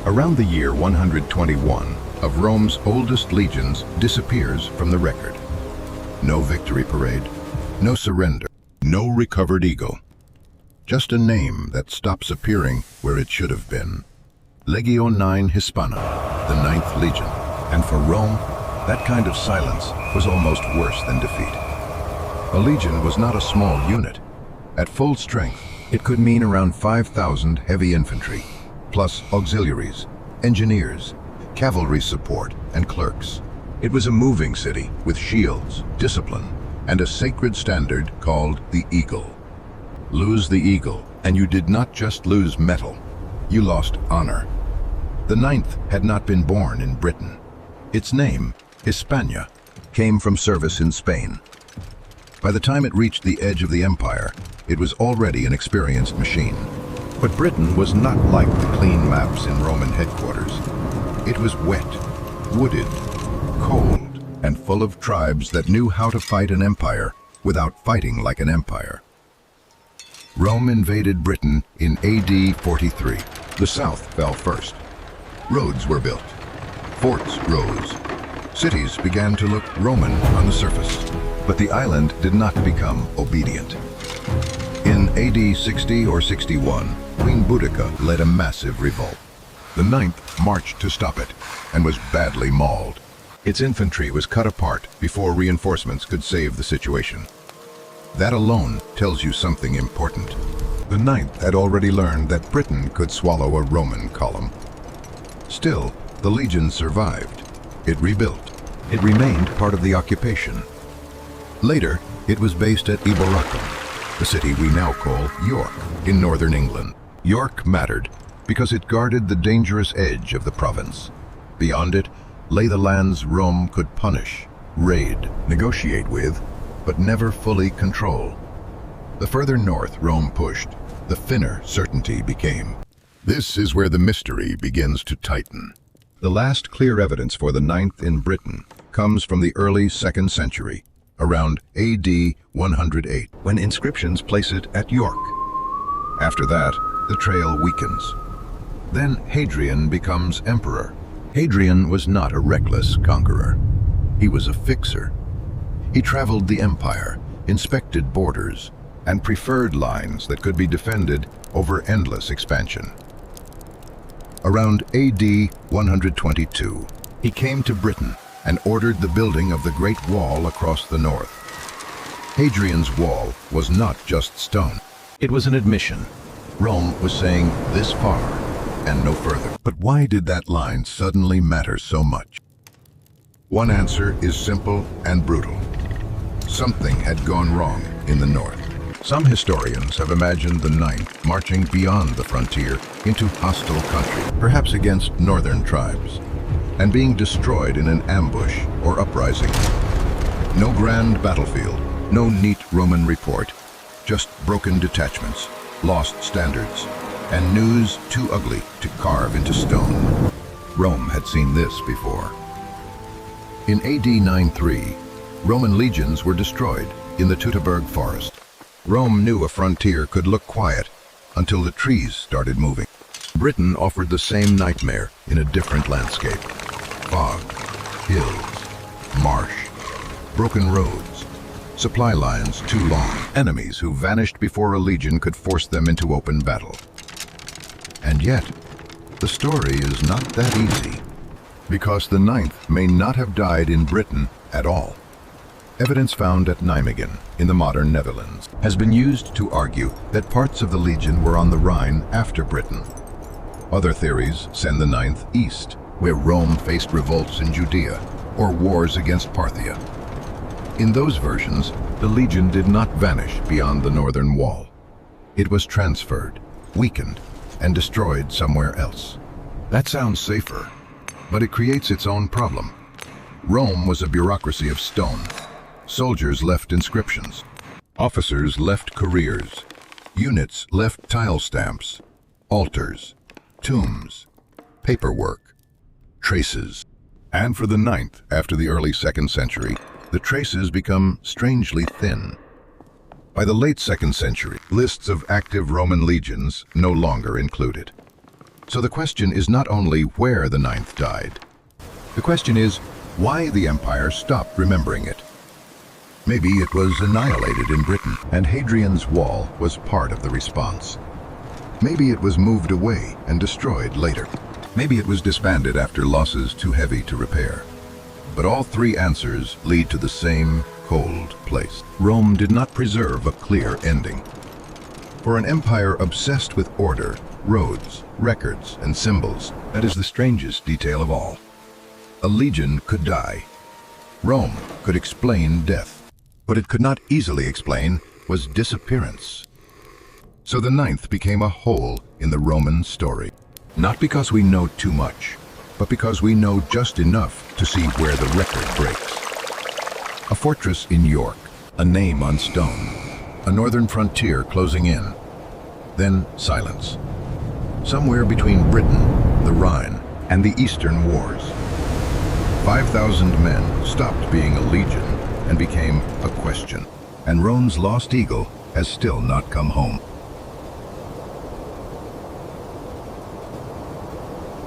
Around the year 121, of Rome's oldest legions disappears from the record. No victory parade, no surrender, no recovered eagle. Just a name that stops appearing where it should have been. Legio IX Hispana, the Ninth Legion. And for Rome, that kind of silence was almost worse than defeat. A legion was not a small unit. At full strength, it could mean around 5,000 heavy infantry, plus auxiliaries, engineers, cavalry support, and clerks. It was a moving city with shields, discipline, and a sacred standard called the eagle. Lose the eagle, and you did not just lose metal, you lost honor. The Ninth had not been born in Britain. Its name, Hispania, came from service in Spain. By the time it reached the edge of the empire, it was already an experienced machine. But Britain was not like the clean maps in Roman headquarters. It was wet, wooded, cold, and full of tribes that knew how to fight an empire without fighting like an empire. Rome invaded Britain in AD 43. The south fell first. Roads were built. Forts rose. Cities began to look Roman on the surface. But the island did not become obedient. In AD 60 or 61, Queen Boudica led a massive revolt. The Ninth marched to stop it and was badly mauled. Its infantry was cut apart before reinforcements could save the situation. That alone tells you something important. The Ninth had already learned that Britain could swallow a Roman column. Still, the legion survived. It rebuilt. It remained part of the occupation. Later, it was based at Eboracum, the city we now call York, in northern England. York mattered because it guarded the dangerous edge of the province. Beyond it lay the lands Rome could punish, raid, negotiate with, but never fully control. The further north Rome pushed, the thinner certainty became. This is where the mystery begins to tighten. The last clear evidence for the Ninth in Britain comes from the early 2nd century, around AD 108, when inscriptions place it at York. After that, the trail weakens. Then Hadrian becomes emperor. Hadrian was not a reckless conqueror. He was a fixer. He traveled the empire, inspected borders, and preferred lines that could be defended over endless expansion. Around AD 122, he came to Britain and ordered the building of the Great Wall across the north. Hadrian's wall was not just stone. It was an admission. Rome was saying this far and no further. But why did that line suddenly matter so much? One answer is simple and brutal. Something had gone wrong in the north. Some historians have imagined the Ninth marching beyond the frontier into hostile country, perhaps against northern tribes, and being destroyed in an ambush or uprising. No grand battlefield, no neat Roman report, just broken detachments, lost standards, and news too ugly to carve into stone. Rome had seen this before. In AD 93, Roman legions were destroyed in the Teutoburg forest. Rome knew a frontier could look quiet until the trees started moving. Britain offered the same nightmare in a different landscape. Fog, hills, marsh, broken roads, supply lines too long, enemies who vanished before a legion could force them into open battle. And yet, the story is not that easy, because the Ninth may not have died in Britain at all. Evidence found at Nijmegen, in the modern Netherlands, has been used to argue that parts of the legion were on the Rhine after Britain. Other theories send the Ninth east, where Rome faced revolts in Judea or wars against Parthia. In those versions, the legion did not vanish beyond the northern wall. It was transferred, weakened, and destroyed somewhere else. That sounds safer, but it creates its own problem. Rome was a bureaucracy of stone. Soldiers left inscriptions. Officers left careers. Units left tile stamps, altars, tombs, paperwork, traces. And for the Ninth, after the early 2nd century, the traces become strangely thin. By the late 2nd century, lists of active Roman legions no longer included. So the question is not only where the ninth died. The question is why the empire stopped remembering it. Maybe it was annihilated in Britain, and Hadrian's wall was part of the response. Maybe it was moved away and destroyed later. Maybe it was disbanded after losses too heavy to repair. But all three answers lead to the same cold place. Rome did not preserve a clear ending. For an empire obsessed with order, roads, records, and symbols, that is the strangest detail of all. A legion could die. Rome could explain death. What it could not easily explain was disappearance. So the ninth became a hole in the Roman story. Not because we know too much, but because we know just enough to see where the record breaks. A fortress in York, a name on stone, a northern frontier closing in. Then silence. Somewhere between Britain, the Rhine, and the Eastern Wars. 5,000 men stopped being a legion and became a question. And Rome's lost eagle has still not come home.